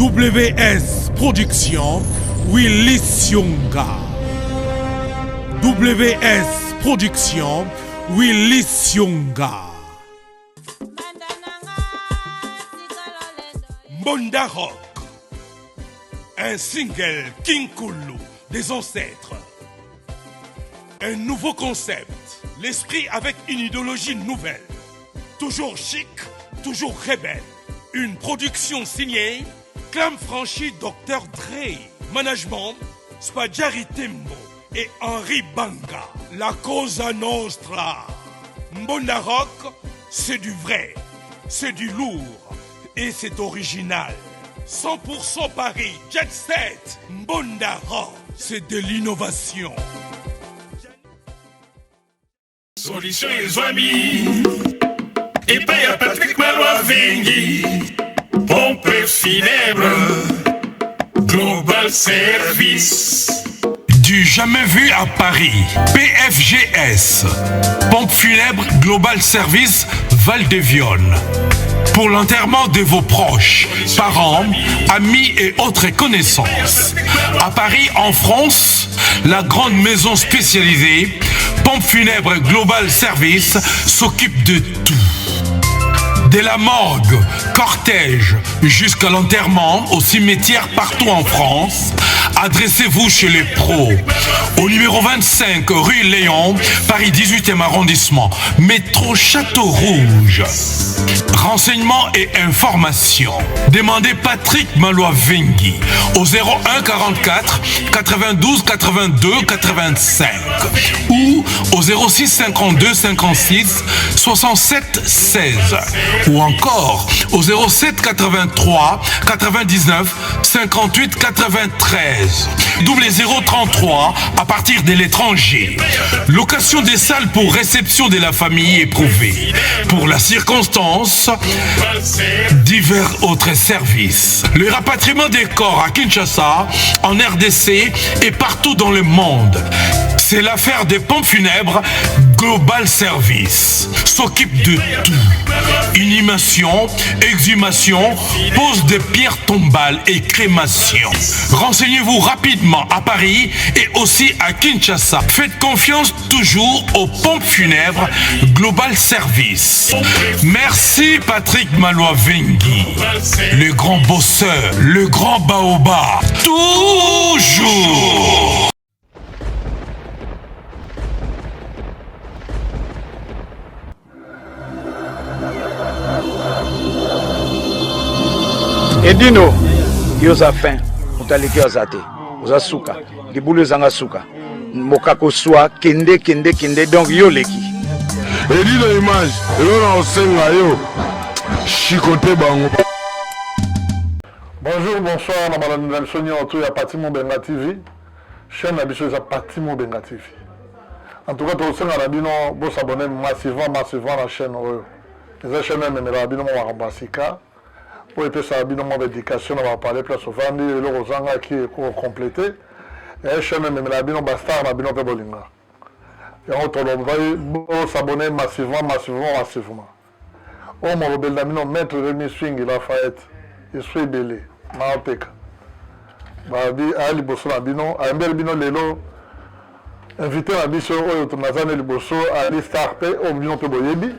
WS Production, Willy Sionga. WS Production, Willy Sionga. Mbonda Rock. Un single King Kulu des ancêtres. Un nouveau concept. L'esprit avec une idéologie nouvelle. Toujours chic, toujours rebelle. Une production signée Clam Franchi Dr. Dre. Management Spadjari Tembo et Henri Banga. La Cosa Nostra. Mbonda Rock, c'est du vrai, c'est du lourd et c'est original. 100% Paris, Jet Set, Mbonda Rock, c'est de l'innovation. Solution et amis, et paye à Patrick Malois Vengui, pompe funèbre, Global Service. Du jamais vu à Paris, PFGS, pompe funèbre Global Service Val-de-Violne. Pour l'enterrement de vos proches, parents, amis et autres connaissances. À Paris, en France, la grande maison spécialisée, Pompe Funèbre Global Service, s'occupe de tout. De la morgue, cortège, jusqu'à l'enterrement au cimetière partout en France, adressez-vous chez les pros. Au numéro 25 rue Léon, Paris 18e arrondissement, métro Château Rouge. Renseignements et informations. Demandez Patrick Malois Vengui au 01 44 92 82 85 ou au 06 52 56 67 16 ou encore au 07 83 99 58 93 0033 à partir de l'étranger. Location des salles pour réception de la famille éprouvée. Pour la circonstance, divers autres services. Le rapatriement des corps à Kinshasa, en RDC et partout dans le monde. C'est l'affaire des pompes funèbres Global Service. S'occupe de tout. Inhumation, exhumation, pose de pierres tombales et crémation. Renseignez-vous rapidement à Paris et aussi à Kinshasa. Faites confiance toujours aux pompes funèbres Global Service. Merci Patrick Malois Vengui, le grand bosseur, le grand baobab. Toujours. Edino, yoza fin, utaliki ozate, oza suka, libulu zanga suka, mokako soa, kende, donc yo leki. Edino image, yo na osenga yo, chikote bango. Bonjour, bonsoir, na malani na bisoni autour ya Pati Mobenga TV, chaîne na biso ya Pati Mobenga TV. En tout cas, to osenga na bino, bo s'abonner massivement na chaîne oyo. Les chaînes memela bino mo wakambasika. Pour être ça, bien mon éducation, on va parler plus souvent de l'orozanga qui est complété. Et je même la bien bastar, la bien bolinga. Et on va s'abonner massivement. Oh mon bel ami, maître Rémi Swing, il a fait, il soit belé, maopeka. Babi ali bosso la bino, un bel bino lelo. Invité la biso au tonazane le bosso, ali starpe, au bino pe boyebi.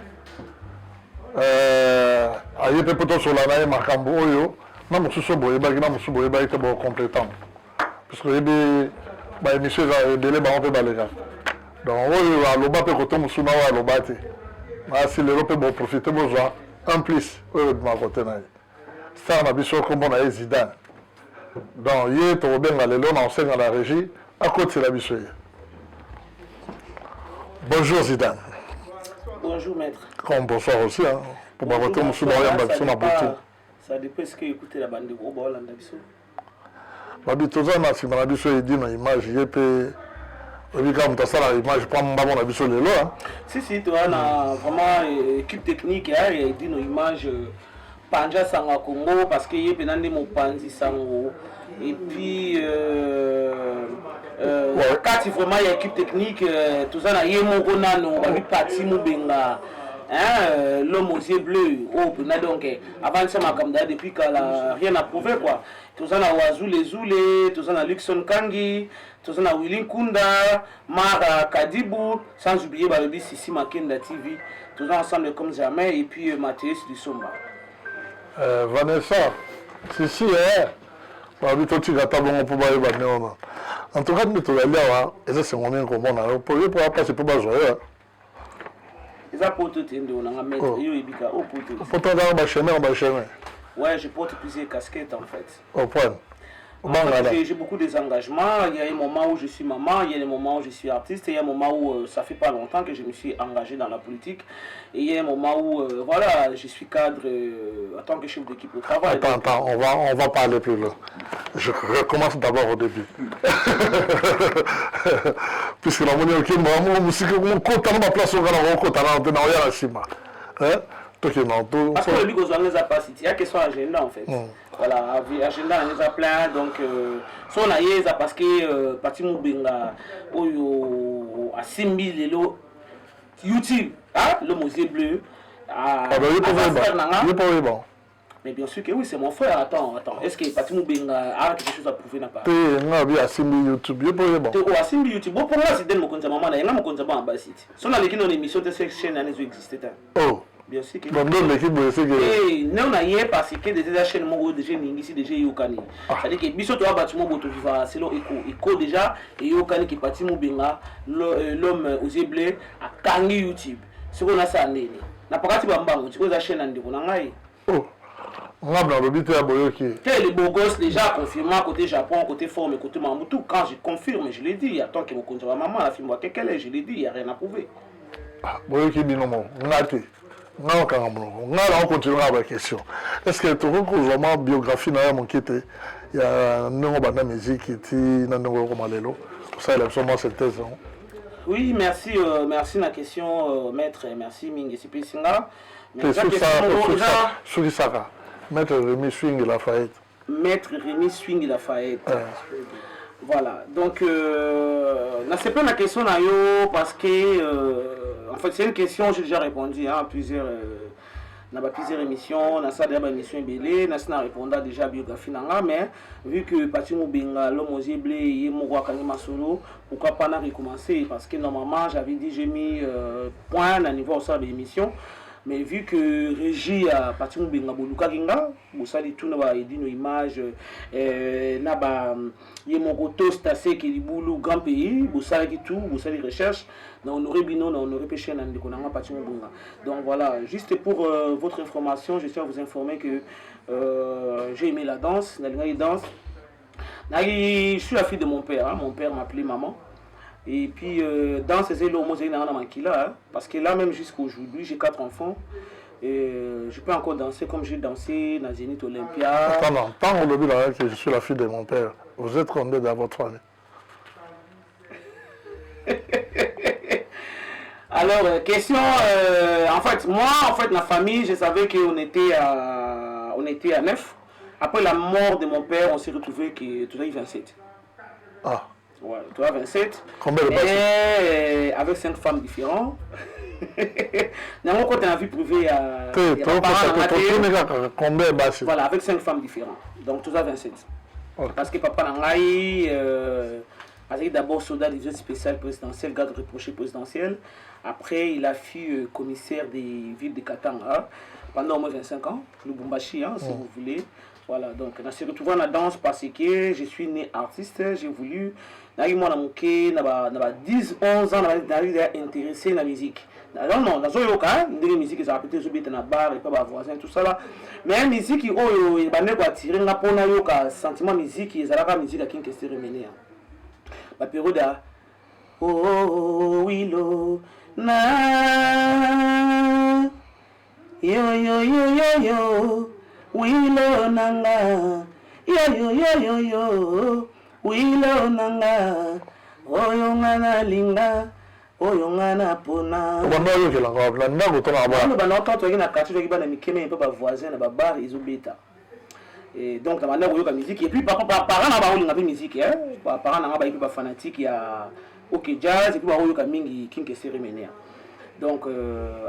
Aye pe poto sur la naie makambo oyo na mususu boye ba na mususu boye ba ite bo complétant parce que yebi ba émission za délai ba on peut balega donc oyo aloba pe koto mususu na wa aloba te ma si le rope bo profiter bo za en plus oyo de ma côté na ça na biso comme on a Zidane donc ye to benga lelo na enseigner la régie à côté la biso. Bonjour Zidane. Bonjour maître. Comme bonsoir aussi, hein. Pour ma voiture, monsieur Dorian Babisson a bouti. Ça dépend ce que écouter la bande de gros bol en Babisson. Babitoza na si na biso edi na image yepe. Obi ka mutasa la image pas mbamo na biso lelo hein. Si tu as vraiment équipe technique et edi no image panja sanga Congo parce que yepe nande mo panzi sango et puis quand vraiment il y a équipe technique tout ça na yemo konano babi Pati Mobenga l'homme aux yeux bleus, donc avant ça m'a comme depuis qu'elle a rien à prouver quoi. Tout ça na Wazule Zule, tout ça na Luxon Kangi, tout ça na Willy Kunda, Mara Kadibou, sans oublier Balobi Sissi Makenda TV, tout ça ensemble comme jamais et puis Mathieu du Somba. Vanessa, Sissi Balobi Toti Gata bon pour bailler Banéoma. En tout cas, nous tous les là, et ça c'est mon bien comment on a pour passer pour bajoyer. Ils apportent tout on a mettre yo ebika au poteau. Pourtant dans le chemin. Ouais, je porte plusieurs casquettes en fait. Au point. J'ai beaucoup des engagements. Il y a un moment où je suis maman, il y a un moment où je suis artiste, et il y a un moment où ça fait pas longtemps que je me suis engagé dans la politique. Et il y a un moment où voilà, je suis cadre en tant que chef d'équipe au travail. Attends, on va pas aller plus loin. Je recommence d'abord au début. Puisque la monnaie ok, moi musique mon compte dans ma place au Ghana, on compte dans la cima. Parce que le but qu'on a pas cité, il y a question agenda en fait. Voilà, agenda on les a plein donc si on a eu ça parce que parti Moubenga à 6000 lelo YouTube, le musée bleu bon. Mais bien sûr que oui, c'est mon frère. Attends. Est-ce que Patrick Moubenga a quelque chose à prouver n'a pas? Non, à Simbi YouTube. À Simbi YouTube. Bon, pour moi, c'est mon compte maman. Il y a mon compte en bas site. Si on a l'équipe dans l'émission de cette chaîne, elle existe. Oh. Bien sûr que. Bon, l'équipe, c'est que. Et nous, on a hier parce que déjà chaîne mon déjà ici déjà Yokani. C'est-à-dire que Bisso toi bâtiment moto vivant, c'est l'Eco déjà et Yokani qui Patrick Moubenga, l'homme aux yeux bleus à Kangi YouTube. C'est qu'on a ça en ligne. N'a pas qu'à bamba, tu vois la chaîne en déco n'angai. Oh. On a les beaux gosses déjà confirmé côté Japon, côté forme, côté Mamoutou. Quand je confirme, je l'ai dit, il y a tant que mon compte ma maman, la fille moi qu'elle est, je l'ai dit, il n'y a rien à prouver. Boyoki dit non, on continuera avec la question. Est-ce que tu recouches vraiment biographie dans mon kit? Il y a un musique qui est dans le ça, il a absolument cette thèse. Oui, merci la question, maître, merci Mingi Sipisinga. Sur ça. Maître Rémi Swing Lafayette. Maître Rémi Swing Lafayette. Voilà. Donc, c'est pas la question parce que, en fait, c'est une question, j'ai déjà répondu à plusieurs émissions, dans ça dernière émission belé, n'a répondu déjà à biographie mais vu que Patrick Moubenga, l'homme aux yeux bleus, et mon roi Kanima Solo, pourquoi pas recommencer? Parce que normalement, j'avais dit, j'ai mis point à niveau de l'émission. Mais vu que Régie a parti de Boluka Ginga, vous savez tout n'a aidé nos images, n'a pas mon coteau stassé qui est boulot grand pays, vous savez tout, vous savez recherche, on aurait bino, on aurait pêché dans le parti de Bunga. Donc voilà, juste pour votre information, je tiens à vous informer que j'ai aimé la danse, je suis la fille de mon père m'appelait maman. Et puis, dans ces élots, moi, j'ai parce que là, même jusqu'à aujourd'hui, j'ai 4 enfants. Et je peux encore danser comme j'ai dansé dans Zénith Olympia. Attends, tant au début, que je suis la fille de mon père. Vous êtes combien dans votre famille? Alors, question, en fait, moi, ma famille, je savais qu'on était à 9. Après la mort de mon père, on s'est retrouvé que tout à 27. Ah. Ouais, toi 27. Combien de personnes? Avec 5 femmes différentes. Dans mon côté, on a vu prouver à. Combien de personnes? Voilà, avec 5 femmes différentes. Donc, tout ça 27. Okay. Parce que papa Nangaï, d'abord soldat des unités spéciales présidentielles, garde reproché présidentiel. Après, il a fui commissaire des villes de Katanga pendant au moins 25 ans, Lubumbashi, si vous voulez. Voilà, donc on s'est retrouvé dans la danse parce que je suis né artiste, j'ai voulu, dans 10-11 ans, intéressé à la musique. Non, dans la musique, ça a peut-être joué dans la barre, et pas les voisins, tout ça là. Mais la musique, il y a attiré un sentiment musique, il y a la musique qui est remenée. La période a oh, Willow, na, yo. Wilo nanga, yo, wilo nanga, oyo ngana linga, oyo ngana pona. Bano yo kelanga bana ndako tona ba. Bano tanto na quartier qui bana mikeme pe ba voisin na ba bar izobeta. Et donc la manière où la musique et puis parents na ba olinga pe musique parents na ba fanatique ya OK jazz et puis ba oyo ka mingi kinke cérémonie. Donc,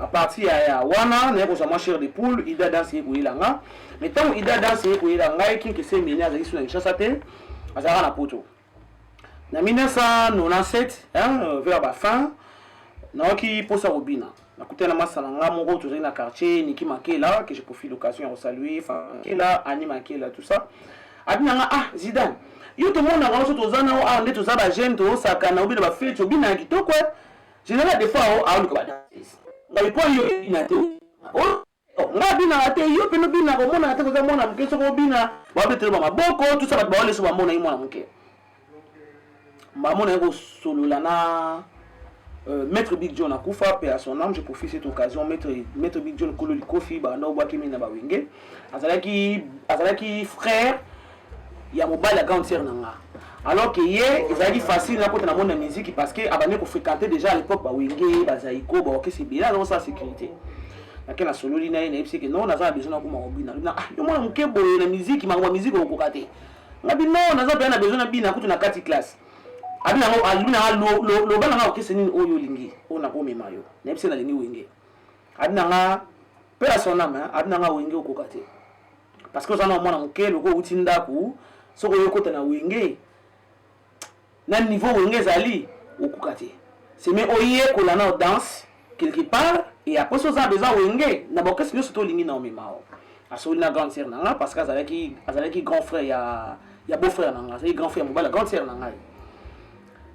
à partir de Wana, nous avons moins cher des poules, il a dansé pour Ilanga. Mais tant qu'il a dansé pour Ilanga, qui s'est mis à la sur une chasse à terre, à Zara Poto. En 1997, vers la fin, nous avons qui pour sa robina. Nous avons na masalanga mon toujours dans le quartier, Niki Makela, que je profite l'occasion de saluer, Makela, Annie Makela, tout ça. Abinanga Zidane. Yo tout le monde a reçu tous ans, on est tous à la gêne, tous ça, quand on a bien fait, tu bien qui toi quoi. Général des fois, on a le point yo inaté. Oh, nga bina ate yo pe no bina ko mona ate ko mona mke so ko bina. Ba betre ba boko tout ça ba wale so ba mona imona mke. Ba mona ko solo lana Maître Big John akufa pe à son âme, je profite cette occasion Maître Big John Kolo Kofi ba na obwa kimi na ba wenge. Azalaki frère ya mobile à grande sœur nanga. Alors que hier, ils avaient facile là côté na monde musique parce que abane ko fréquenter déjà à l'époque ba wenge, ba zaiko, ba ok c'est bien dans sa sécurité. Nakena na solo lina ina ipsi que non naza besoin ko mabina. Yo mwana mke boye na musique mangwa musique ko kokate. Ngabi non naza bien na besoin na bina kutu na kati classe. Abina ngo aluna lo bana nga okese nini oyo lingi. Ona ko mema yo. Na ipsi na lingi wenge. Abina nga pe à son âme, abina nga wenge ko kokate. Parce que ça na mwana mke loko utinda ku soko yo kota na wenge. Na niveau wenge zali okukate. C'est mais oye ko la na danse quelque part et après ça a besoin wenge na boke sino surtout lingi na omemao. Asoli na grande sœur nanga parce que azalaki grand frère ya beau frère nanga, c'est grand frère mobile grande sœur nanga.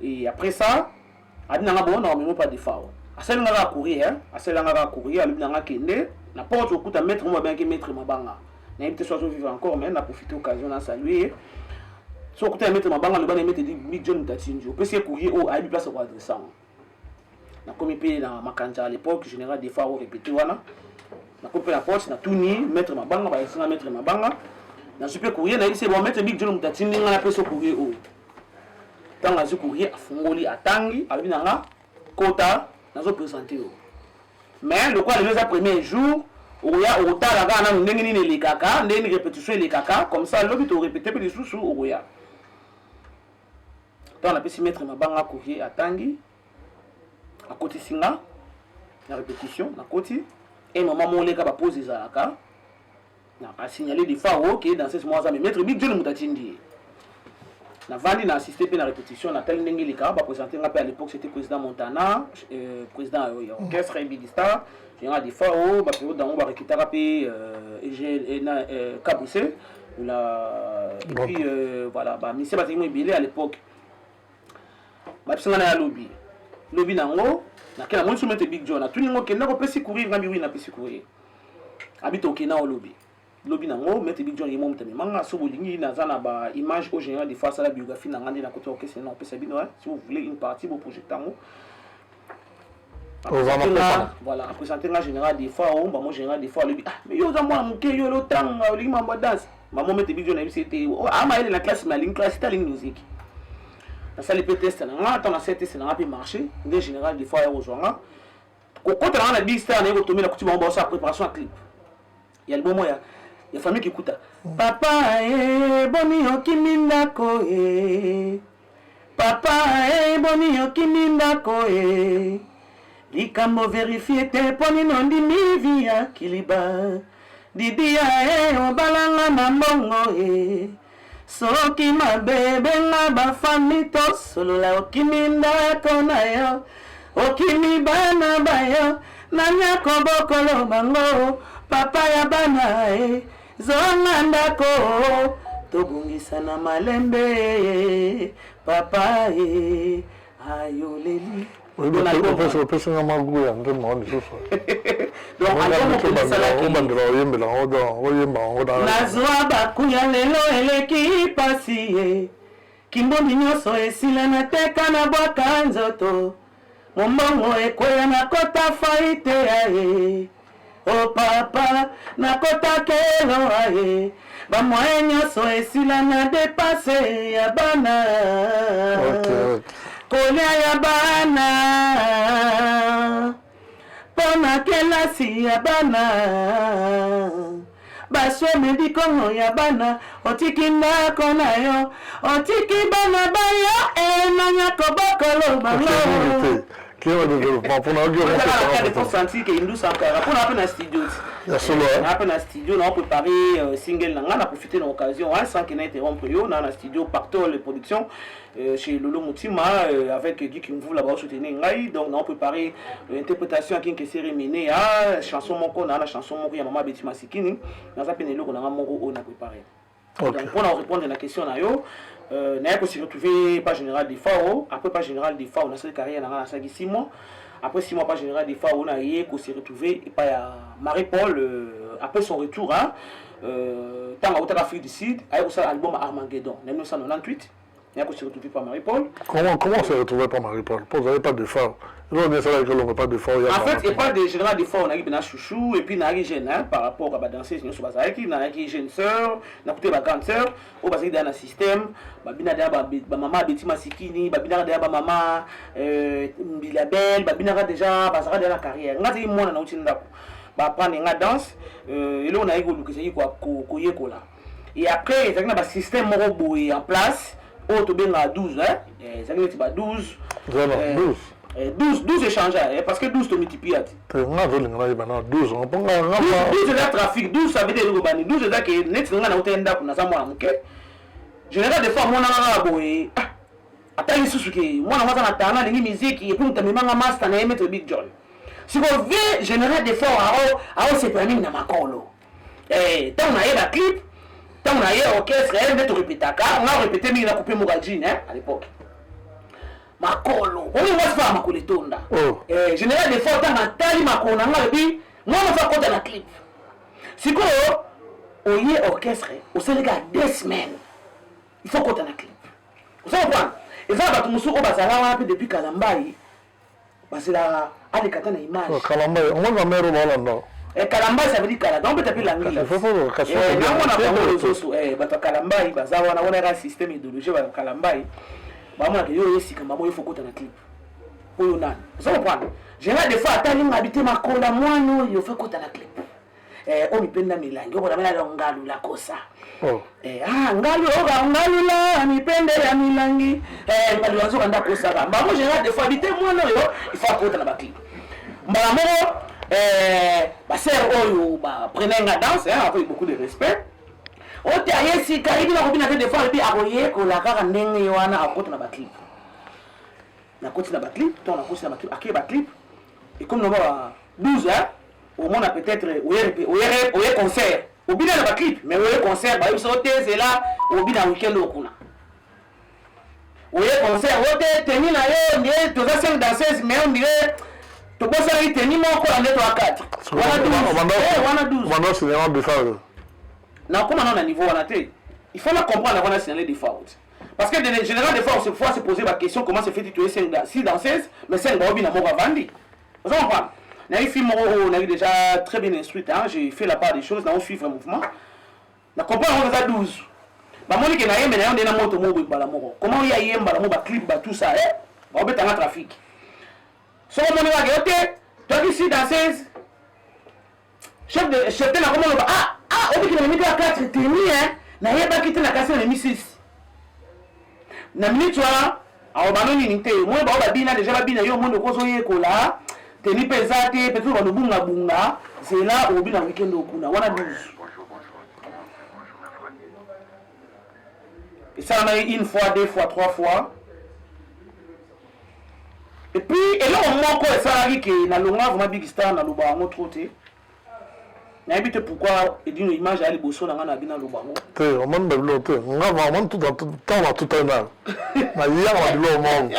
Et après ça adina nga bon na omemo pas de fao. Asali nga courir alibina nga kende na porte okuta mettre mo bien que mettre mabanga. Na peut-être soit vivre encore mais na profiter occasion na saluer. So okuta mettre mabanga le bana mettre Big John Mutatinjo. Peut se courir au a place pour adresser. Na komi pe na makanja à l'époque général des fois au répéter wana. Na komi la porte na tuni mettre mabanga ba esa mettre mabanga. Na super courir na c'est bon mettre Big John Mutatinjo na pe so courir au. Tanga zo courir afungoli atangi alibina nga kota na zo présenter au. Mais le quoi les premiers jours oya otala kana ndenge nini les kaka ndenge répétition les kaka comme ça lobi to répéter pe les sous oya. Tant na pe si mettre mabanga courir atangi à côté singa la répétition na côté et maman mon leka ba poser zalaka na a signaler des fois OK dans ce moment ça me mettre Big John Mutatindi na vandi na assister pe na répétition na tel ndenge leka ba présenter nga pe à l'époque c'était président Montana président orchestre Big Star général des fois ba période dans on va récupérer pe et na Kaboussé la et puis voilà ba monsieur Batimo Bilé à l'époque ba singa na lobby lobi nango na kena mon soumettre Big John na tuningo kenda ko pesi courir ngambi wi na pesi courir habito kena o lobi nango mettre Big John yemo mutami manga so bolingi na zana ba image au général des fois ça la biographie na ngandi na côté ok c'est non pesi bino si vous voulez une partie vous projeter ngo voilà présenter en général des fois on ba mo général des fois lobi mais yo za moi muke yo lo tanga olingi mamba dance maman mettre Big John na c'était ama ile na classe ma ligne classe ta ligne musique. Ça les test na attends na cette test na pas marché en général des fois aux gens quand on a Big Star na ko tomber la coutume on bossa préparation à clip il y a le bon moyen il y a famille qui écoute papa boni okiminda ko papa boni okiminda ko likambo vérifier te poni nondi mi via kiliba didia obalanga na mbongo soki mabebe nga bafami tosolola okiminda kona yo okimi bana bayo nanyako bokolo bango papa ya bana zonga ndako tobungisa na malembe papa ayoleli opesanga magu ya nde maoni susu nazwa bakuya lelo eleki pasi ye kimbombi nyonso esila nateka na bwaka nzoto mombongo ekwea nakota faite aye o papa nakota kelo aye bamoye nyonso esila na depase ya bana kolia ya bana pona kelasi ya bana baswe medikongo ya bana otiki ndako na yo otiki bana bayo nanyako bokolo bango qui est le développement pour nous dire on peut sentir que Indou Sankara pour nous studio na studio on préparer single na on a profité de l'occasion sans qu'il n'interrompe yo na studio partout les productions chez Lolo Moutima avec Guy Kimvu là-bas soutenir ngai donc on préparé interprétation qui est cérémonie à chanson moko na chanson moko ya Maman Betty Masikini na za penelo ko na moko on a préparé. Donc pour répondre à la question na yo n'a pas se retrouver pas général des FAO après pas général des FAO on a cette carrière na 6 mois après 6 mois pas général des FAO on a ko se retrouver et pas Marie-Paul après son retour hein tant à Afrique du Sud avec ça album Armageddon 1998 il y a que se retrouver par Marie-Paul. Comment se retrouver par Marie-Paul? Vous n'avez pas de FAO. Nous on est ça que l'on n'a pas de FAO. En fait, il n'y a pas de général de FAO, on a eu un chouchou et puis on a eu jeune par rapport à danser sur Bazareki, on a eu jeune sœur, on a écouté ma grande sœur, on a dans un système, babina de maman Betty Masikini, babina de maman Bilabel, babina déjà Bazara de la carrière. On a dit moi on a eu ba prendre une danse et là on a eu que c'est quoi koyekola. Et après il y a un système morobo en place. Oh, tu bien à 12, hein? Ça veut dire 12. 12 échangeurs, parce que 12 tu multiplies. 12, on peut 12 c'est le trafic, 12 ça veut dire que 12 c'est que net on a hôtel ndako na samu amuke. Général des fois moi na boy. Ata isusu ke moi na na tana lingi musique et puis mutamimanga master na mettre Big John. Si vous voulez général des fois à se permis na makolo. Tant on a eu la clip on a eu orchestre, elle met répéter on a répété mais il a coupé Mourajine à l'époque. Makolo, on ne voit pas Makolo Tonda. Général des fois, on a tali Makolo, on a dit, moi on va faire compte dans la clip. Si on y est orchestre, on s'est légal 2 semaines. Il faut compte dans la clip. Vous savez quoi? Et ça va tout le monde depuis Kalambaï. Parce que là, à des katana image. Kalambaï, on va mettre au ballon. Et Kalambaï ça veut dire Kalambaï, on peut taper l'anglais. Il faut Kalambaï, on a un système idéologique avec Kalambaï. Maman que yo yesi kama boyo foko na clip. Oyo nani. Ça comprendre. Général des fois atali ngabité makola mwana yo fait kota na clip. O mipenda milangi obo na ngalu la kosa. Ngalu la mipenda ya milangi. Ngalo wazo kanda kosa ba. Maman général des fois habiter mwana yo il faut kota na ba clip. Mbala moko ba sœur oyo ba prenez nga danse avec beaucoup de respect. Ote ayesi karibi na kobina des fois et akoye ko la kaka ndenge wana akota na ba clip. Na koti na ba clip, ton na koti na ba clip, aké ba clip. Et comme nous va 12 hein, au moins peut-être oye concert. Au bina na ba clip, mais oye concert ba yo sauter c'est là au bina week-end okuna. Oye concert, ote tenir na yo ndié to za 5 danseuses mais on dirait to bossa ri tenir mo ko ande to a 4. Wana 12. Wana c'est vraiment de faire. Non, comment on a niveau on a été. Il faut la comprendre avant de signaler des fautes. Parce que en général, des fois, on se poser la question comment se fait tituler 6 danseuses, mais 5 baobis n'a pas vendu. Vous comprenez? On a eu film, on a eu déjà très bien instruit, hein? J'ai fait la part des choses, on suit le mouvement. On comprend on a 12. Bah, moi, je n'ai rien, mais on a moto mobile balamoro. Comment il y a un balamoro, clip, tout ça, on va mettre en trafic. So, on a dit, ok, toi qui 6 danseuses, chef de la commande, on dit qu'il a mis à 4 tenus, hein? Na yeba kiti na kasi na misisi na minitwa awo banoni nite moi ba babina déjà babina yo mondo kozo yekola teni pesate petu ba bunga bunga c'est là au bina weekend okuna wana 12 et ça on a eu 1 fois 2 fois 3 fois et puis et là on moko ça ari que na longa vraiment big star na loba ngo troté. N'habite pourquoi et d'une image à l'ébosso dans un abîme dans le bango. On m'a développé. On a vraiment tout dans tout temps tout un an. Mais hier on a développé au monde.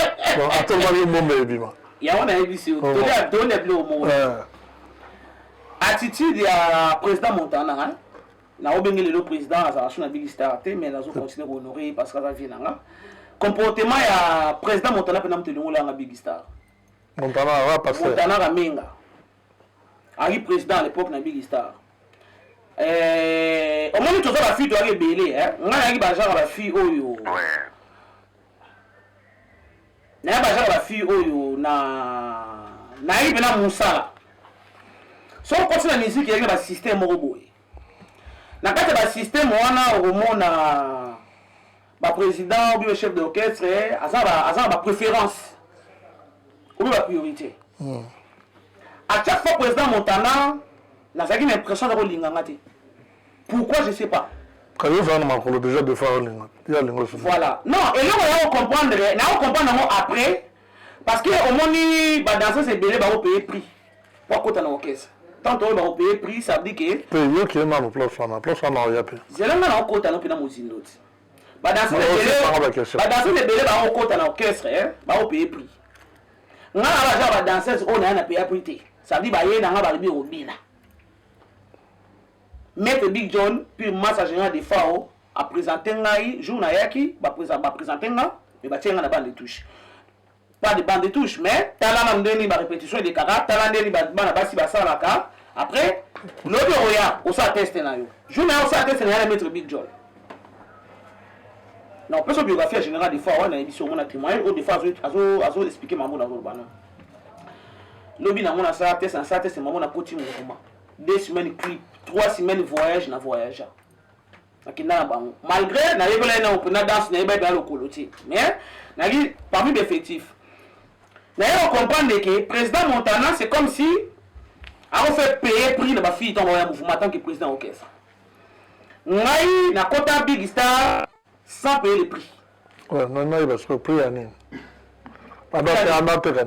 Actuellement il y a un monde bima. Il y a un édition. Donner à donner le au monde. Attitude ya président Montana hein. Na obengé le président à sa big star mais na zo continuer à honorer parce que ça vient là. Comportement ya président Montana pendant te donner la big star. Montana va passer. Montana ramenga. Ari président à l'époque na big star. Au moment où tu as la fille tu as rebellé hein. On a eu bajar la fille oyo. Na bajar la fille oyo na eu bena musala. So continue la musique il y a un système roboé. Na kati ba système wana omona ba président ou bien chef d'orchestre azaba ba préférence. ou la priorité. À chaque fois président Montana, n'a pas l'impression d'avoir l'ingangate. Pourquoi je ne sais pas. Quand vous avez déjà de faire voilà. Non, et là on va comprendre après parce que au moins dans ce c'est belé va payer prix. Pour côté dans caisse. Tant on va payer prix, ça veut dire que yo qui est dans le plan on a payé. C'est là on côté dans mosine l'autre. Dans ce belé va côté dans caisse, va payer prix. On a la danseuse on a payé prix. Ça veut dire bah y dans va arriver au bina. Maître Big John puis masse général de FAO a présenté ngai jour na yaki ba présenter nga mais ba tienga na bande de touche. Pas de bande de touche mais talana ndeni ba répétition de kara talana ndeni ba bana basi ba salaka après l'autre roya au sa test na yo. Jour na au sa test na Maître Big John. Non, parce que biographie générale de FAO na émission mon témoignage au des fois azo expliquer maman dans le bana. Lobi na mona sa test maman na koti mon comment. 2 semaines clip, 3 semaines voyage na voyage. Malgré na yebela na opena danse na yebela le colotier. Mais na dit parmi les effectifs. D'ailleurs on comprend que président Montana c'est comme si a fait payer prix de ma fille ton mouvement tant que président orchestre. Ngai na kota Big Star sans payer le prix. Ouais, non il va se prix à nini. Pas d'intérêt.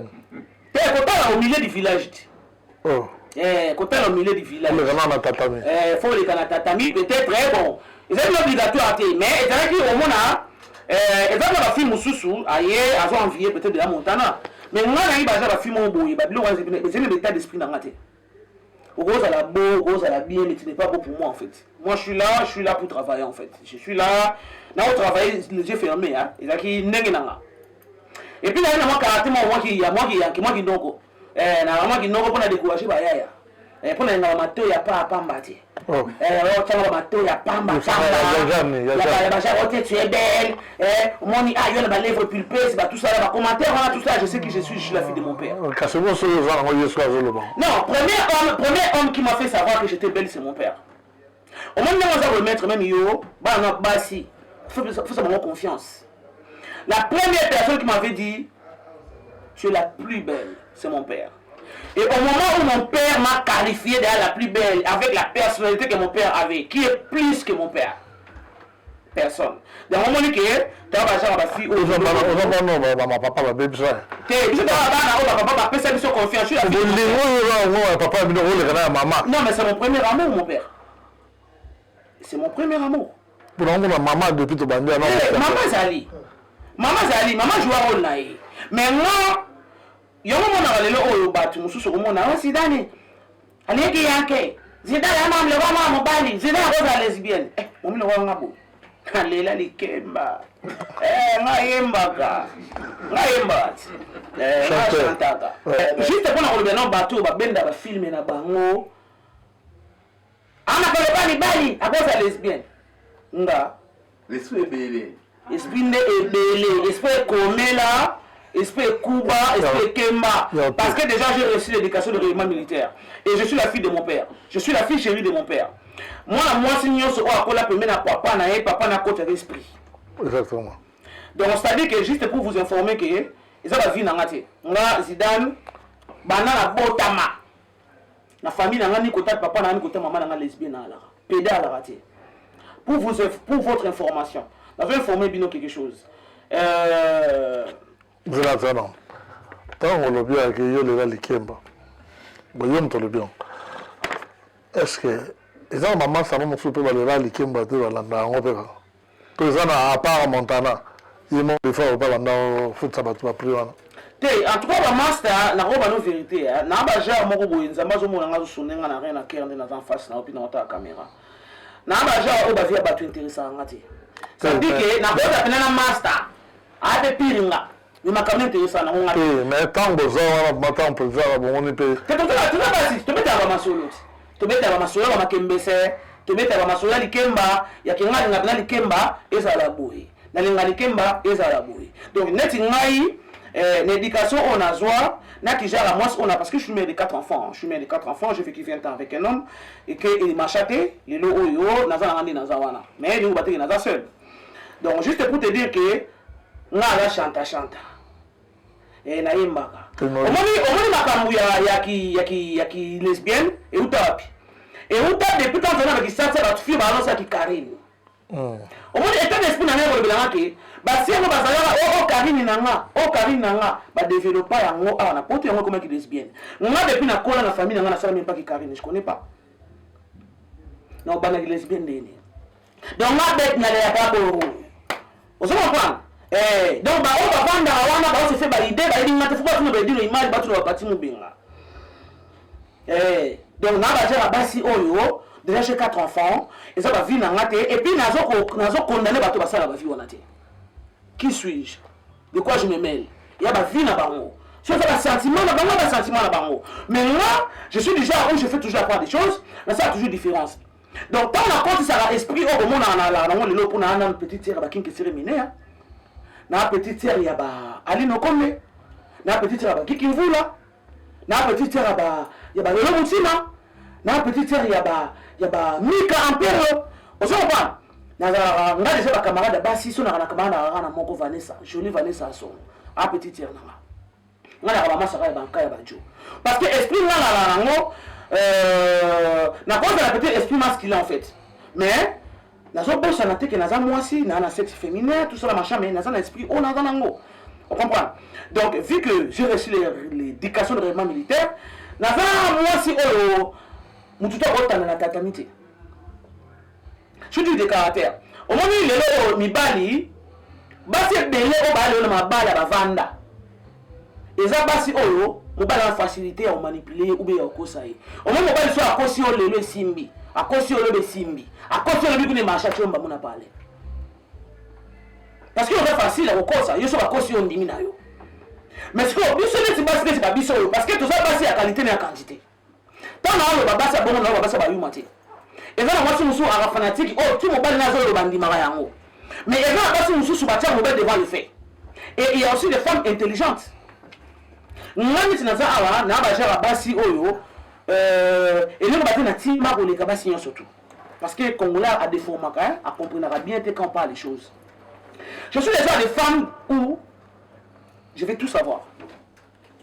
T'es kota au milieu du village. Oh. Côté au milieu du village. Faut les tatami peut-être bon. Ils sont obligatoires mais c'est vrai qu'au moins ils ont la film sous ailleurs ils ont envié peut-être de la Montana. Mais moi là il va la film au bout, bah c'est un état d'esprit dans la tête. Au gros ça la beau, au gros ça la bien mais ce n'est pas bon pour moi en fait. Moi je suis là pour travailler en fait. Je suis là on travaille les yeux fermés hein. Ils qui nengenanga. Et puis là il y a moi karaté moi qui donc na mama kinoko pona décourager ba yaya pona nga mato ya pamba ti tanga mato ya pamba la ba ja roté tu es belle moni a yo na lèvres pulpeuses ba tout ça ba commentaire voilà tout ça je sais que je suis la fille de mon père. Non, premier homme qui m'a fait savoir que j'étais belle c'est mon père. Au moment où on va remettre même yo ba non ba si faut ça me confiance. La première personne qui m'avait dit tu es la plus belle, c'est mon père. Et au moment où mon père m'a qualifié d'être la plus belle, avec la personnalité que mon père avait, qui est plus que mon père, personne. Dans le moment où tu as ma fille, non, mais c'est mon premier amour, mon père. C'est mon premier amour. Pour maman depuis tout bandit, Maman joue un rôle. Mais moi, yo mona lelo oyo batu mususu komona wasidani aleki yake zidala mama le mama mobali zidala roza lesbienne momi le wanga bo kalela likemba ngayemba chantaka juste pour na kolobena batu ba benda ba filmer na bango ana kolobani bali akoza lesbienne nga l'esprit belé esprit komela esprit Kuba, esprit Kemba. Parce que déjà j'ai reçu l'éducation de règlement militaire. Et je suis la fille de mon père. Je suis la fille chérie de mon père. Moi, si nous sommes à papa n'a côté d'esprit. Exactement. Donc c'est-à-dire que juste pour vous informer que ils ont la vie dans la tête. Nga Zidane, banana botama. La famille n'a ni côté papa n'a ni côté maman n'a lesbienne là. Pédale à la raté. Pour votre information, nous avons informé bien quelque chose. Vous êtes là, non. Tant on le bien avec les Kemba. Voyons tout le bien. Est-ce que les gens maman ça m'a fait les Kemba de la opéra. Tous les ans à part Montana, ils m'ont des fois pas dans foot ça va plus en tout cas le master na roba no vérité na ba ja moko boye nzamba zo mona ngazo sonenga na rien na kerne na en face na opina ta caméra. Na ba ja o ba via ba tu intéressant ngati. Ça dit que na roba pena na master a de piringa. Mais ma caméra intéressant na ngati. Mais tant besoin matin pour ça bon on est payé. Tu mettre ba masolo. Tu mettre ba masolo ba makembese, tu mettre ba masolo likemba ya kinga ngabina likemba ezala boye. Na linga likemba ezala boye. Donc net ngai l'éducation on a joie n'a qui gère à moi on a parce que je suis mère de 4 enfants je suis mère de 4 enfants j'ai vécu 20 ans avec un homme et que il m'a chaté les lo oyo naza ngandi naza wana mais il bataki naza seul donc juste pour te dire que nga la chanta na yembaka omoni makambo ya ki lesbienne euta wapi euta depuis quand on a bakisasa batu fille balonsa ki Karine omoni état d'esprit na ngolo bilanga ke basi yango bazalaka Karine nanga ba développer yango awa na poto yango comme ki lesbienne nga depuis na kola na famille nanga na sala même pas ki Karine je connais pas non bana ki lesbienne ndene donc ma bête na ya pas bon ozo comprendre donc on va vendre wana se fait valider il m'a fait pas tout le dire image ba tout le parti Moubenga donc na ba jera basi oyo déjà j'ai 4 enfants et ça va vivre na et puis nazo condamner bato basala ba vie wana te qui suis-je de quoi je me mêle il y a ba vie na bango si on fait un sentiment na bango ba sentiment na bango mais moi je suis du genre où je fais toujours apprendre des choses mais ça a toujours différence donc quand on a compte ça l'esprit au moment na le pour na petite sœur ba kin que cérémonie na petite sœur ya ba Alino Kombe na petite sœur ba Kiki Mvula na petite sœur ya ba Lolo Mutima na petite sœur ya ba Mika Ampero ozo pas na nga déjà ba camarade ba si so na camarade na moko Vanessa jolie Vanessa so a petite sœur na nga na ba masaka ya banka ya bajo parce que esprit nga ngo na cause de la petite esprit masculin en fait mais nazo bossa na teke naza mwasi na sexe féminin tout ça la machin mais naza na esprit on naza nango on comprend donc vu que j'ai reçu l'éducation de règlement militaire naza mwasi oyo mututo otana na tatamite je suis de caractère au moment il est mibali basi belé o bali na mabala bavanda eza basi oyo mobala na facilité à manipuler ou bien okosaye au moment mobali so akosi o lelo simbi akosi olobe simbi akosi olobe kune marcha chomba mona pale parce que c'est facile à okosa yo so akosi on ndimi nayo mais ce que biso ne tibasi ne tibabiso parce que tout ça basi ya qualité na quantité tant na lo babasa bongo na babasa ba yuma te eza na mwasi musu ara fanatique oh tu mobali na zo lo bandima yango mais eza na basi musu su batia mobile devant le fait et il y a aussi des femmes intelligentes ngani tinaza awa na ba jara basi oyo et nous battons na tima pour les cabassions surtout parce que Congolais a des formats a comprendra bien quand on parle les choses. Je suis déjà des femmes où je vais tout savoir.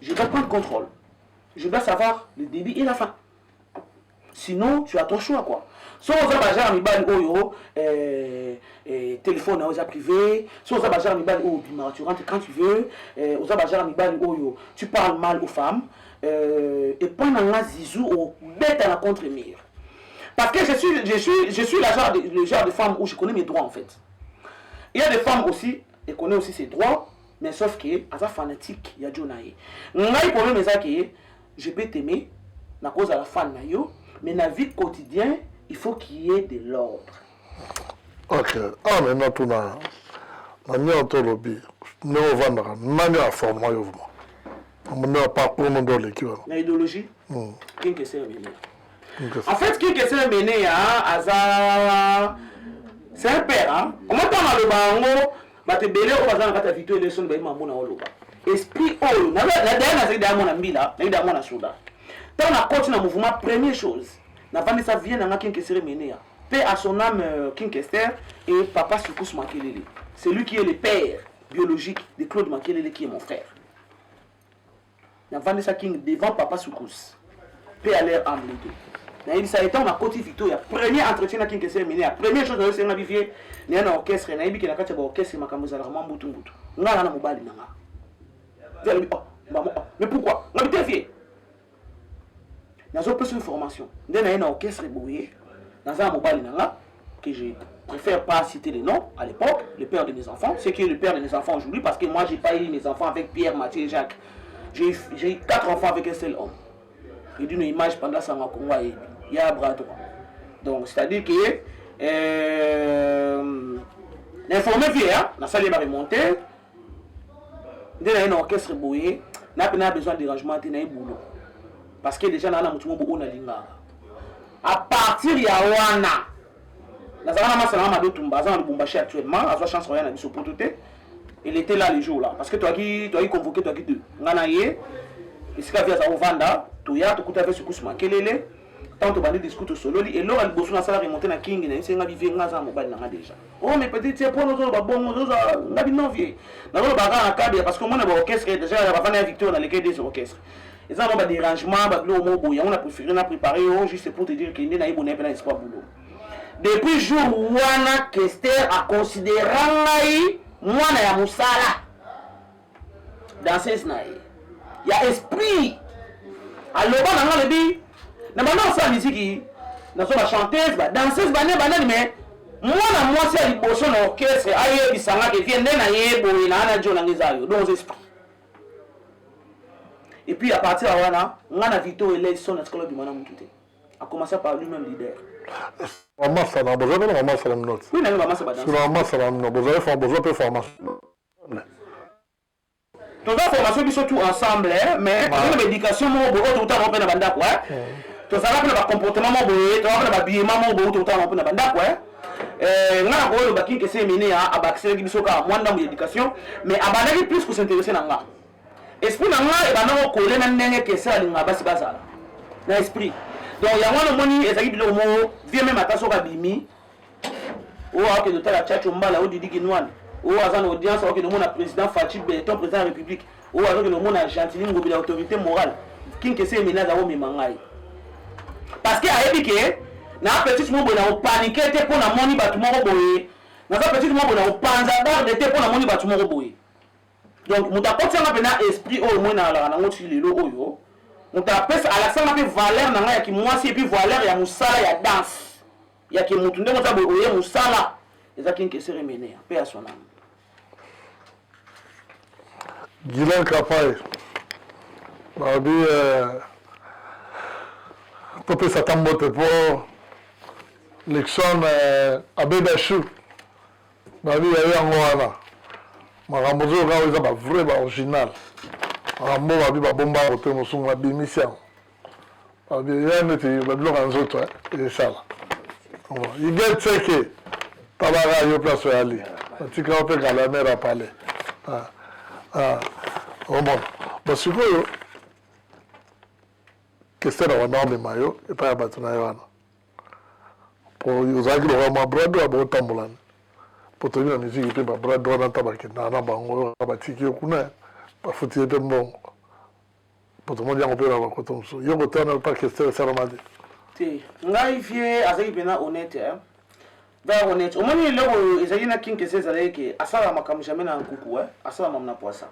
Je dois prendre contrôle. Je dois savoir le début et la fin. Sinon, tu as ton choix quoi. Soit on va bajar mi bal oyo téléphone aux privé, soit on va bajar mi bal oyo tu rentres quand tu veux, on va bajar mi bal oyo tu parles mal aux femmes. Et pendant la zizou au bête à la contre-mire parce que je suis le genre de femme où je connais mes droits en fait. Il y a des femmes aussi et connaissent aussi ses droits mais sauf que à sa fanatique il y a Jonaï ngai problème est ça que je peux t'aimer na cause à la fan na yo mais na vie quotidienne il faut qu'il y ait de l'ordre. Ok maintenant tout na nyoto lobby no vandra nani a forme yo mon parcours mon dole qui la idéologie qui que c'est mené en fait qui que c'est mené aza c'est un père hein comment t'as le bango ba te belé o bazana kata vito élection ba mamona oloba esprit oyo na dernière c'est dans mon mbila na dans mon souda tant na coach na mouvement première chose na vandi ça vient na qui que c'est mené paix à son âme King Kester et papa Soukous Makelele c'est lui qui est le père biologique de Claude Makelele qui est mon frère. Na Vanessa King devant papa Soukous. Paix à l'air âme les deux. Na ça étant ma côté Victoria. Premier entretien na King Kester mené. Première chose na c'est na bifier. Na na orchestre na ibi ki na kati ba orchestre makambo za rarement mbutu. Nga na mobali na nga. Mais pourquoi? Na bitefie. Na zo plus une formation. Ndena na orchestre boyé. Na za mobali na nga que je préfère pas citer les noms à l'époque, le père de mes enfants, c'est qui est le père de mes enfants aujourd'hui parce que moi j'ai pas eu mes enfants avec Pierre, Mathieu et Jacques. J'ai eu 4 enfants avec un seul homme. J'ai dit une image pendant ça, il y a un bras droit. Donc, c'est-à-dire que l'informé vient, la salle va remonter. Dès qu'il y a un orchestre bouillé, on a besoin de dérangement, on a un boulot. Parce que déjà, on a un boulot na linga. À partir de Yawana, nous avons un Tumba, nous avons actuellement, à chance rien à biso pototé. Il était là les jours là parce que toi qui convoqué toi qui deux nganaye ici ka via za ovanda to ya to kuta vesu kusuma kelele tant que bandi discute solo et là le bosso na sala remonter na king na c'est nga vivre nga za mobali na déjà oh mais peut-être c'est pour nous ba bon nous nga bi non vie na lo ba na cadre parce que moi na ba orchestre déjà la va faire victoire dans lesquels des orchestres et ça on va dérangement ba lo mo boya on a préféré na préparer juste pour te dire que na ibo na pe na espoir boulot depuis jour wana Kester a considéré ngai mwana ya musala danseuse na il y a esprit alors ba na lebi na bana sa musique na so ba chanteuse ba danseuse ba ne mais mwana mwasi ya liboso na orchestre aye bisanga ke vie nde na yebo na ana jo na ngezayo donc esprit et puis à partir de là ngana Vito ele son na skolo bi mwana mutute a commencé par lui-même leader maman ça na besoin de maman ça me note oui na maman ça ba danser maman ça na besoin de formation donc la formation bi surtout ensemble mais l'éducation mo bo tout temps on pe na banda quoi to ça va pas comportement mo boye to va pas bien mo bo tout temps on pe na banda quoi ngana ko lo bakin ke se mine a abakse ki bisoka mwanda mu éducation mais abandaki plus que s'intéresser na nga esprit na nga e bana ko le na ndenge ke ça linga basi bazala na esprit donc ya mwana moni ezaki bilo mo vie même ataso ka bimi o a que de la chacho mbala o didi kinwani o azana audience o que le monde président Fatih Beton président de la République o azana que le monde a Gentili Ngobi l'autorité morale kin ke se mine za o mimangai parce que a ebike na petit mo bona o paniquer te pona moni batu moko boye na za petit mo bona o panza barde te pona moni batu moko boye donc muta kotsanga pena esprit o mo na la na ngoti lelo oyo muta pesa ala sanga pe valeur na nga ya ki mwasi et puis valeur ya musala ya danse ya ki mutu ndemo ta boye musala ezaki nke se remene pe a son âme Guilain Kapai babi tope satambote po Lexon Abedachou babi ya yango wana makambo zo ka eza ba vrai ba original makambo babi ba bomba kote mosungu na bimisian babi ya neti ba biloko nzoto et ça là il get seke tabara yo place ya ali tika ope kala mera pale bon parce que Kester wana mema yo epa ya bato na yo wana po ozalaki lokola mwa brado abotambolani po toyina miziki mpe babrado wana nta bakendaka na bango batiki yo kuna bafuti ye mpe mbongo po tomoni yango mpe na bakoto mosusu yo kote wana pa Kester esalama te ngai vie azalaki mpena honnête vers honnête omoni eloko ezalaki na king Kester ezalaki ke asala makambo jamais na nkuku asala na poisa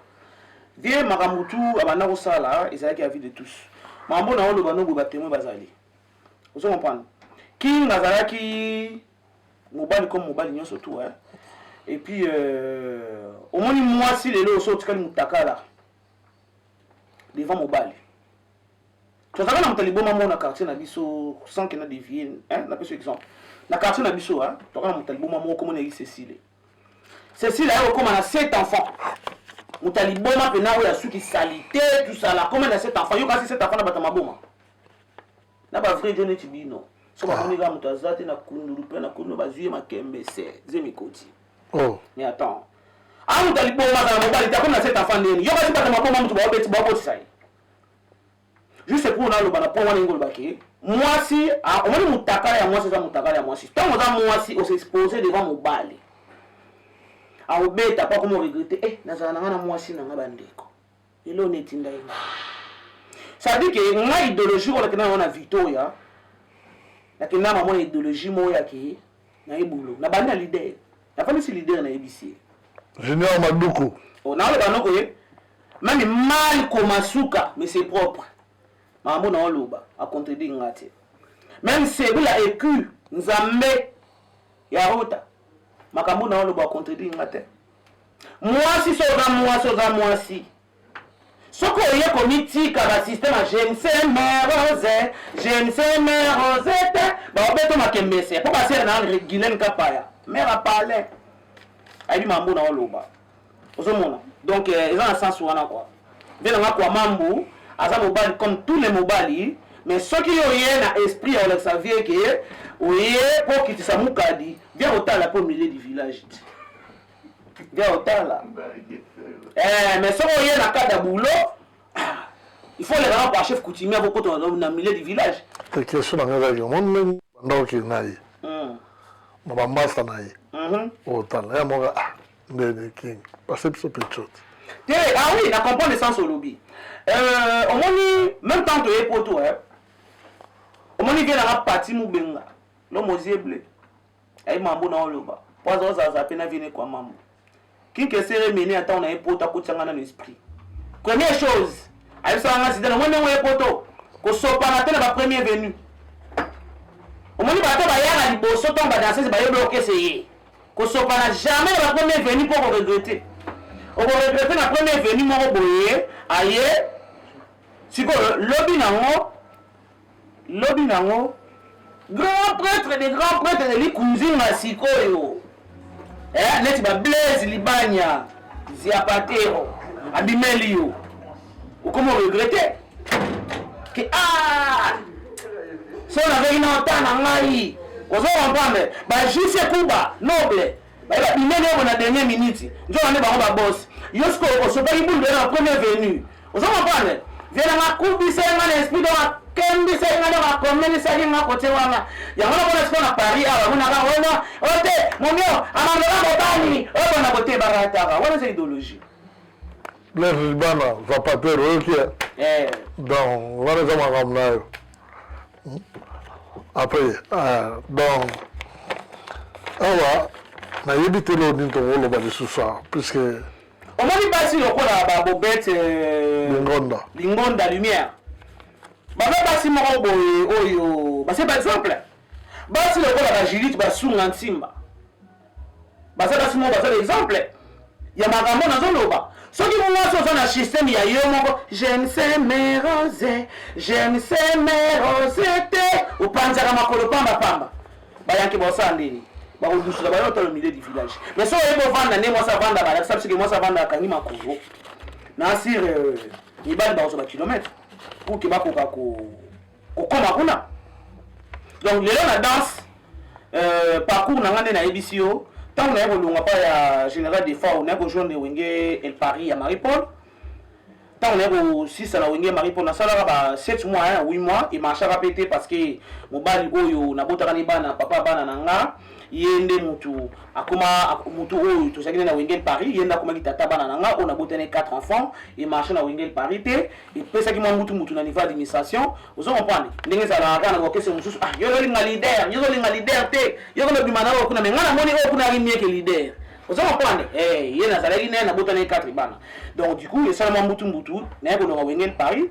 vie makambo tu abanda kosala ezalaki avis de tous mambo na oloba no boba témoin bazali ozo comprendre king azalaki mobali comme mobali nyonso tout et puis omoni mwasi lelo oso tikali mutakala devant mobali tozaka na mutali boma mona quartier na biso sans que na dévier na peso exemple na quartier na biso tozaka na mutali boma moko mona yi Cécile a comme na 7 enfants mutali boma pena oya suki salité tout ça là comme na 7 enfants yo kasi 7 enfants na batama boma na ba vrai John Tibino so ba moni ga mutazate na kunduru pe na kuno bazuye makembe se zemikoti mais attends mutali boma na mobali ta comme na 7 enfants ndeni yo kasi batama boma mutu ba beti ba boti sai juste pour na lo bana po wana ngolo baki mwasi omoni mutakala ya mwasi za mutakala ya mwasi tango za mwasi o s'exposer devant mobali aobeta pas comment regretter nazala nanga na mwasi nanga bandeko elo netinda ina ça dit que nga idéologie ko lakina na Victoria lakina mama na idéologie moya ki na ibulo na bana leader na fami si leader na ABC Junior Maduku na le banoko même mal comme asuka mais c'est propre mambo na oloba a contredire ngate même c'est la écu nzambe ya rota makambo na oloba a contredire ngate mwasi soza mwasi soko ye komitika ba système j'aime ces mères rosette ba obeto makembese po passer na Guilain Kapaya mère a parlé ayi mambo na oloba ozomona donc ils ont un sens wana quoi bien nga kwa mambo aza mobali comme tous les mobali mais ceux qui ont na esprit à leur savoir que oye pour quitter sa mukadi viens au tala pour milieu du village viens au tala mais ceux qui ont na kada boulot Il faut les rendre pour chef coutumier pour qu'on dans le milieu du village. C'est question dans le monde même qui naï. Ma master naï. Autant là moi de king parce que c'est petit. Ah oui, la comprendre le sens au lobby. On moni même temps de poto hein. On moni vient la partie Mubenga. L'homme aux blé. Ay mambo na oloba. Poison ça ça peine venir quoi mambo. Qui que cérémonie attend na poto à côté dans l'esprit. Première chose, ay ça nga sidana moi na poto. Ko sopa na tele ba premier venu. On moni ba to ba ya na liboso tomba danser ba yo bloquer c'est. Ko sopa na jamais la premier venu pour regretter. On va regretter la première venue mon boye aye siko lobby nango grand prêtre de l'ikuzinga siko yo neti ba Blaise Libanya Ziapatero abimeli yo comment regretter que si on avait une entente en ngai on va comprendre ba juste kuba noble ba bimeli yo na dernière minute njo ane ba boss yosko osopa ibundu na premier venu on va comprendre viens na kubisa na l'esprit dans Kendi c'est nga na commune ça nga côté wana ya ngona bona siko na Paris awa ngona ka wana ote momio amandela botani oto na côté barataka wana c'est idéologie Blaise Libana Zapatero OK donc wana za makamna après donc awa na yebite lo ninto wolo ba disusa puisque on m'a dit basi lokola ba bobette lingonda lumière. Baba basi moko boye oyo basi par exemple basi lokola ba Judith basunga ntimba basi moko basa exemple ya makambo na zoloba soki mwa so na système ya yo moko j'aime ces mes roses te upanza kama makolo pamba bayanki bosandini ba odusula ba yota le milieu du village mais so ebo vanda ne moi ça vanda ba ça moi ça vanda kangi makolo na sir ibali ba so ba kilomètre pour que bakoka ko koma kuna donc lelo na danse parcours na ngane na ebisio tant na kolunga pa ya général des fois on a rejoindre wenge El Paris à Marie-Paul tant on a ko 6 na wenge Marie-Paul na sala ba 7 mois 8 mois et marcha répété parce que mobali oyo na botaka ni bana papa bana nanga yende mutu akoma mutu oyo to sakina na wenge Paris yenda akoma kitata bana nanga on a botane 4 enfants et marcha na wenge Paris te et pesa ki mutu na niveau d'administration vous comprenez ndenge za la kana ko kese mususu yo linga leader te yo ko bimana ko kuna menga na moni o kuna rimie ke leader vous comprenez yena za la na botane 4 bana donc du coup il seulement mutu na ko na wenge Paris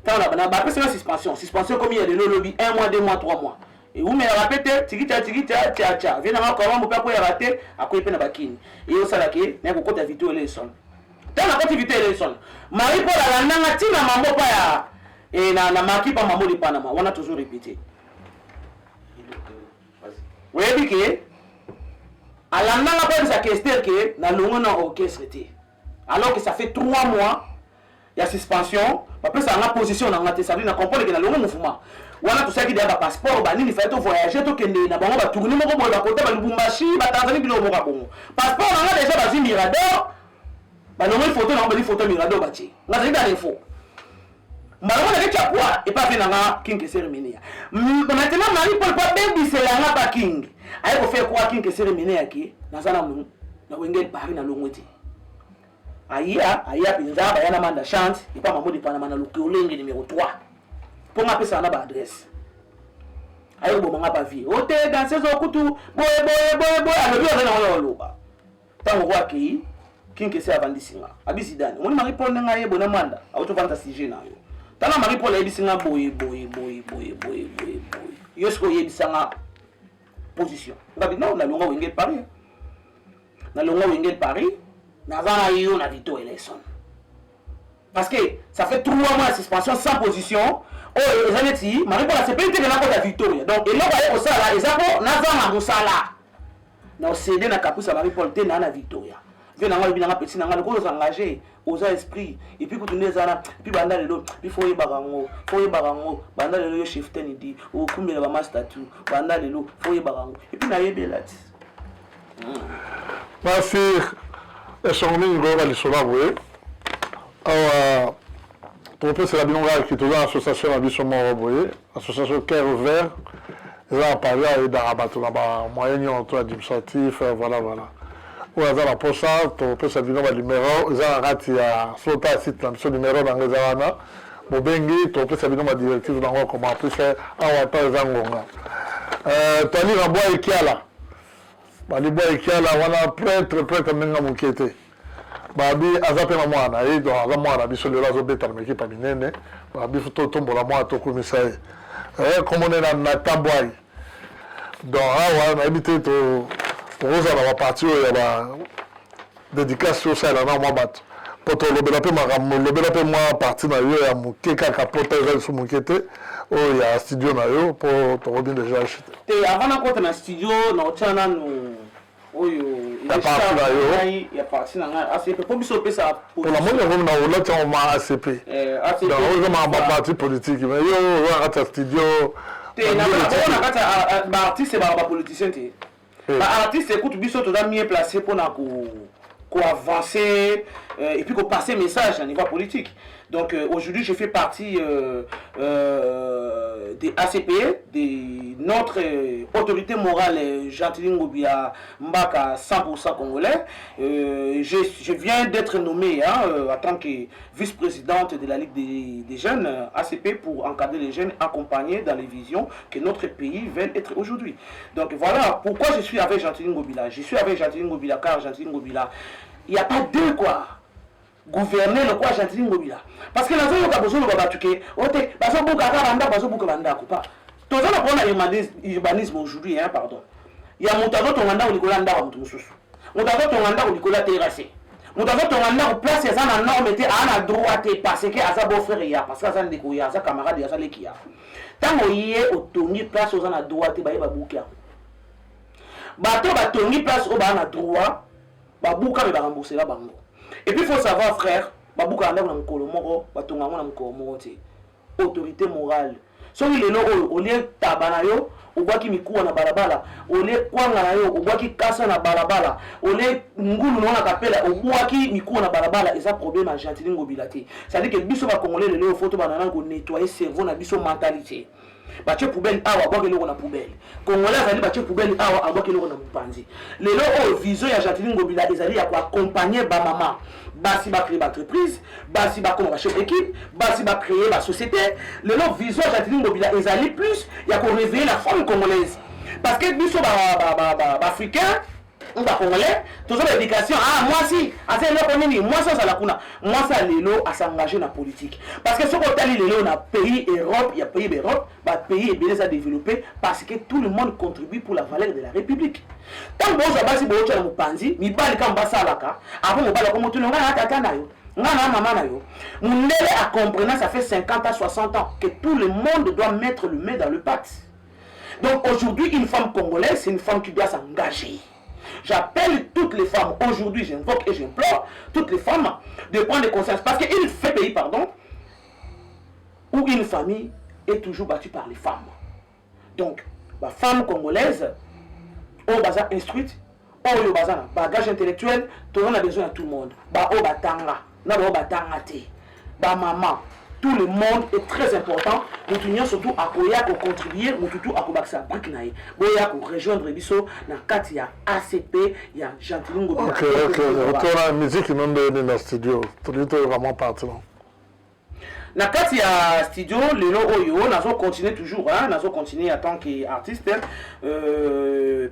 tant on a bana ba pesa suspension comme il y a de lobby 1 mois 2 mois 3 mois et vous me répétez tikita tia viens na ko mbo pa ko raté akoy pe na bakini et au salake na ko kota vito election tant na kota vito election Marie-Paul la nanga tina mambo pa ya et na makipa mambo di Panama on a toujours répété oui biki ala nanga pa sa question que na longo na orchestre alors que ça fait 3 mois il y a suspension après ça en position na ngate ça veut na comprendre que na longo mouvement wana to saki dia ba passeport ba nini fait to voyager to kende na bango ba tourner moko boy ba kota ba Lubumbashi ba Tanzanie bilo moko bongo passeport nga déjà ba Mirador ba no photo na ba photo Mirador ba ti nga za ida info mbalo na kecha kwa e pa fina nga king cérémonie maintenant Marie-Paul pa baby c'est la nga ba king ay ko faire quoi king cérémonie yaki na sana mu na wengel Paris na longoti aya pinza ba yana manda chance e pa mamodi Panama na Lukolenge numéro 3 pour ma personne na adresse ayo bo manga pa vie ote dans ces okutu boy alors bien na loba tango kwa ki kinke se avandisinga abisidani moni Marie-Paul nga yebo na manda auto fantasy na yo tana Marie-Paul abisinga boy yosko yebisanga position ngabi non na longa wengel Paris na vana yo na vito election parce que ça fait 3 mois de suspension sans position. Oh, les années Marie-Paul a séparé de la Victoria. Donc, il a au sala, ils ont n'a sala. Na cédé na capuce à Marie-Paul te na Victoria. Viens na ngalo binanga petit na ngalo ko s'engager aux esprits et puis continuer zana puis banda lelo puis faut y barango banda lelo yo shifter ni di o kumela ba master tu banda lelo faut y barango et puis na yebelati. Merci. Et son ligne go ali sola boye. Awa topesa la binonga qui toza association na biso moko boye association Cœur Vert eza parler aidaka bato na bamoyen nyonso administratif voilà oyo aza na posa topesa bino banuméro eza na kati ya sota ya site na biso numéro nango eza wana bobengi topesa bino badirective nango comment plus awa ta eza ngonga toali na bwa ekiala bali bwa ekiala wana prêtre ndenge moke te babi aza mpe na mwana ye donc aza mwana biso lelo azobetana mekipa minene babi totombola mwana tokumisa ye komone na tambwai donc awa nayebi te tokozala baparti oyo ya badédicace osala na mwa bato mpo tolobela mpe makambo lobela mpe mwa parti na yo ya moke kaka po ta eza liso moke te oyo ya studio na yo mpo tokobi deja achite te avant nakota na studio naotya nanu oyo ya parti na ngai ACP po biso opesa mpona moni yango na olati yango ma ACP donc oyo eza baparti politique mais yo oyo na kati ya studio te na kati ya baartiste bapoliticien te baartiste écoute biso toza mieux placé mpona avancer et puis passer message à niveau politique. Donc aujourd'hui je fais partie des ACP, de notre autorité morale Jean-Théline Ngobila Mbaka 100% congolais. Je viens d'être nommé en tant que vice-présidente de la Ligue des jeunes ACP pour encadrer les jeunes accompagnés dans les visions que notre pays veut être aujourd'hui. Donc voilà pourquoi je suis avec Jean-Théline Ngobila. Je suis avec Jean-Théline Ngobila car Jean-Théline Ngobila, il n'y a pas deux quoi. Gouverner le quoi Jean-Théline Ngobila. Parce que nous avons besoin de battuquer. Ok, parce que nous avons pas. Tous les gens qui urbanisme aujourd'hui, pardon. Il y a mon tableau ton mandat au Nicolas Ndar, mon tableau ton mandat au Nicolas terrassé. Mon tableau ton mandat au place et ça n'a norme été à la droite parce que à sa beau-frère y a parce que ça ne découvre sa camarade y a ça les qui a. Tant qu'on y est au Tony place aux à droite et bah bouquet. Bateau va Tony place au bas à droite, bah bouquet va rembourser la banque. Et puis il faut savoir frère, babouka anda na mukolo moko, batonga na mukolo moko te. Autorité morale. Soki lelo oyo olie tabana yo, obwaki mikuwa na balabala, olie kwanga na yo, obwaki kasa na balabala, olie ngulu na kapela, obwaki mikuwa na balabala, eza problème à Jean-Théline Ngobila te. C'est-à-dire que biso ba congolais lelo photo banana ko nettoyer cerveau na biso mentalité. Bache poubelle awa boke loko na poubelle. Congolais azali bache poubelle awa boke loko na mupanzi. Lelo oyo vision ya Jean-Théline Ngobila ezali ya ko accompagner ba maman. Basi ba créer l'entreprise, basi ba comme chef d'équipe, basi ba créer la société. Lelo vision ya Jean-Théline Ngobila ezali plus ya ko réveiller la femme congolaise. Parce que biso ba africain ou ba congolais, tous l'éducation moi si, assez là nini, moi ça la kuna. Moi ça lelo à s'engager dans la politique. Parce que ce qu'on t'a lelo na pays Europe, il y a pays d'Europe, ba pays est bien à développer parce que tout le monde contribue pour la valeur de la République. Tant bon ça basi bo tcha na mupanzi, mi bali kamba salaka, avant mo bala comme tout le monde na tata na yo. Ngana maman na yo. Mundele a compris ça fait 50 à 60 ans que tout le monde doit mettre le main dans le pâte. Donc aujourd'hui une femme congolaise, c'est une femme qui doit s'engager. J'appelle toutes les femmes, aujourd'hui j'invoque et j'implore toutes les femmes de prendre conscience. Parce qu'il fait pays, pardon, où une famille est toujours battue par les femmes. Donc, la femme congolaise, on va instruite, on va bagage intellectuel, on a besoin de tout le monde. On va tanga, on va tangate, maman. Tout le monde est très important. Nous tenons surtout à contribuer, nous surtout à combattre brique naï. Boya pour rejoindre Bisso, na Katia ACP, il y a Jean-Théline Ngobila. Ok. Retour à la musique qui nous donne dans le studio. Tout est vraiment parti. Na Katia studio, lelo oyo, nazo continuer toujours, nazo continuer en tant qu'artiste,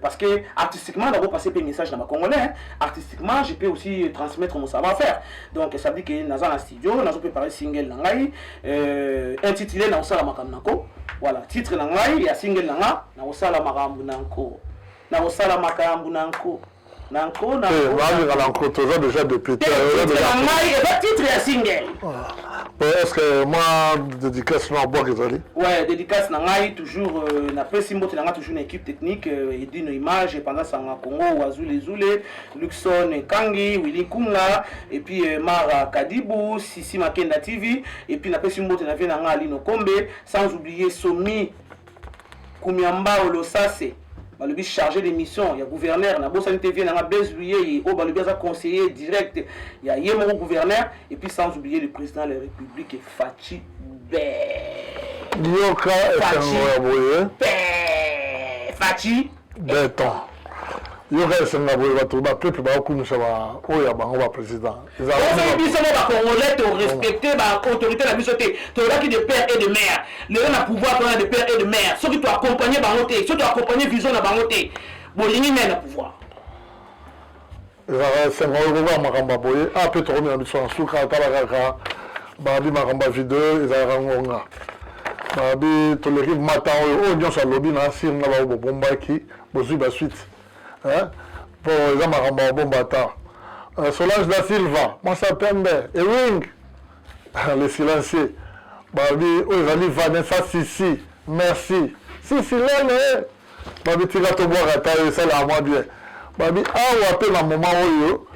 parce que artistiquement, d'abord passer des messages dans ma congolais, artistiquement, je peux aussi transmettre mon savoir-faire. Donc ça veut dire que nazo na studio, nazo préparer single nangai, intitulé na osala makamnako. Voilà, titre nangai ya single nanga, na osala makambu nanko. Na osala makambu nanko. Nanko. Nanko, toujours déjà depuis. Titre et single. Est-ce que moi, dédicace à Bois Kezali? Ouais, dédicace nangai toujours, na pesi mbote nanga toujours une équipe technique, et d'une image, et pendant ça en Congo, Wazule Zule, Luxon Kangi, Willy Kunga, et puis Mara Kadibou, Sissi Makenda TV, et puis na pesi mbote na nanga Alino Kombe, sans oublier Somi Kumiamba Olosase. balobi chargé de mission, il y a gouverneur, na bossa TV na Blaise Bouye, au balobi za conseiller direct, il y a Yemo gouverneur et puis sans oublier le président de la République Fachi Dioka Fachi Béton. Yoka Sengaboye batuba peuple ba okumisa ba oya bango ba président. Ils ont dit ça ba congolais to respecter ba autorité la bisoté, to là qui de père et de mère. Le na pouvoir to de père et de mère. Ceux qui to accompagner bangoté, ceux qui accompagner vision na bangoté. Bolingi na pouvoir. Sengaboye ba makamba boye a peut to na biso suka talaka ba bi makamba vidéo ezara ngonga. Ba bi to le rive matin o nyonso lobi na singa ba bombaki bozui ba suite. Hein? Pour les amarambas bombata. Solange da Silva, Massa Pembe, Ewing, les silencieux. Babi, Ozali Vanessa Sissi, merci. Sissi, là, Babi, tu vas te boire à taille, ça là, moi bien. Babi, ah, ou appelle un moment où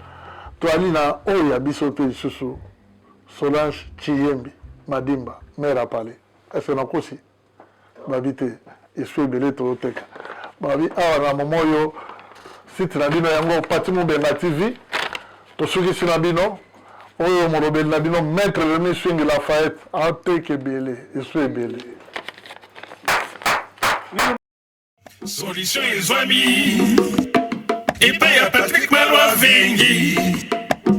tu as dit, oh, il y a bisoté, sous Solange Chiyembi, Madimba, mère à parler. Est-ce qu'on a aussi? Babi, il faut belé tout le Babi, ah, un moment où site na bino yango Pati Mubenga TV tosukisi na bino oyo molobeli na bino maître Rémi Swing Lafayette ateke belé esu ebele Solution ezwami epai ya Patrick Maloa Vengi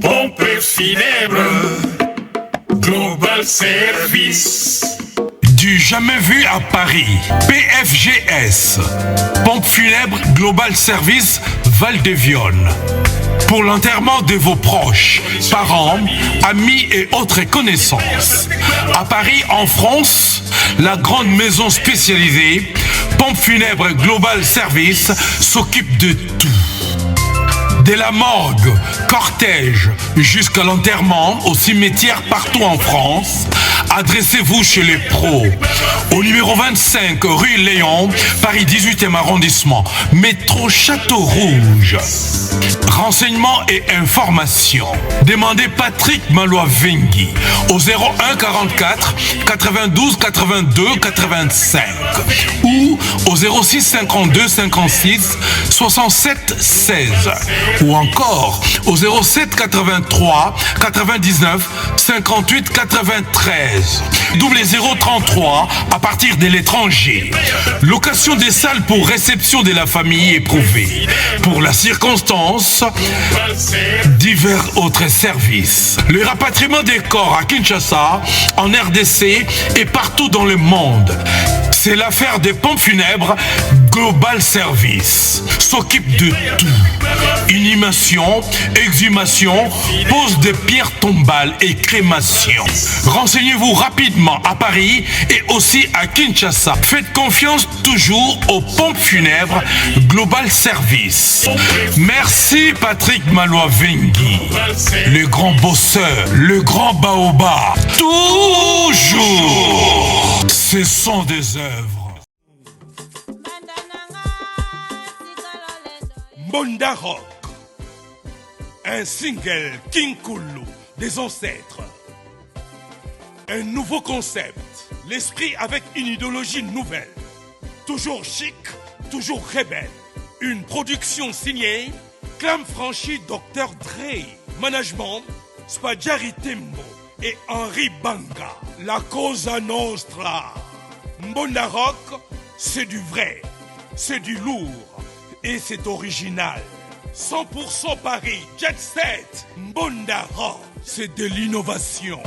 pompe funèbre Global Service. Du jamais vu à Paris, PFGS, Pompe funèbre Global Service Val-de-Vione. Pour l'enterrement de vos proches, parents, amis et autres connaissances. À Paris, en France, la grande maison spécialisée, Pompe funèbre Global Service, s'occupe de tout. De la morgue, cortège, jusqu'à l'enterrement au cimetière partout en France, adressez-vous chez les pros. Au numéro 25 rue Léon, Paris 18e arrondissement, métro Château Rouge. Renseignements et informations. Demandez Patrick Maloa Vengi au 01 44 92 82 85 ou au 06 52 56 67 16 ou encore au 07 83 99 58 93 double 033 à partir de l'étranger. Location des salles pour réception de la famille éprouvée. Pour la circonstance, divers autres services. Le rapatriement des corps à Kinshasa, en RDC et partout dans le monde. C'est l'affaire des pompes funèbres Global Service. S'occupe de tout. Inhumation, exhumation, pose de pierres tombales et crémation. Renseignez-vous rapidement à Paris et aussi à Kinshasa. Faites confiance toujours aux pompes funèbres Global Service. Merci Patrick Maloa Vengi, le grand bosseur, le grand baobab. Toujours, ce sont des œuvres. Mbonda Rock, un single King Kulu des ancêtres. Un nouveau concept, l'esprit avec une idéologie nouvelle. Toujours chic, toujours rebelle. Une production signée Clam Franchi Dr Dre. Management Spadjari Tembo et Henri Banga. La Cosa Nostra. Mbonda Rock, c'est du vrai, c'est du lourd et c'est original. 100% Paris, Jet Set, Mbonda Rock, c'est de l'innovation.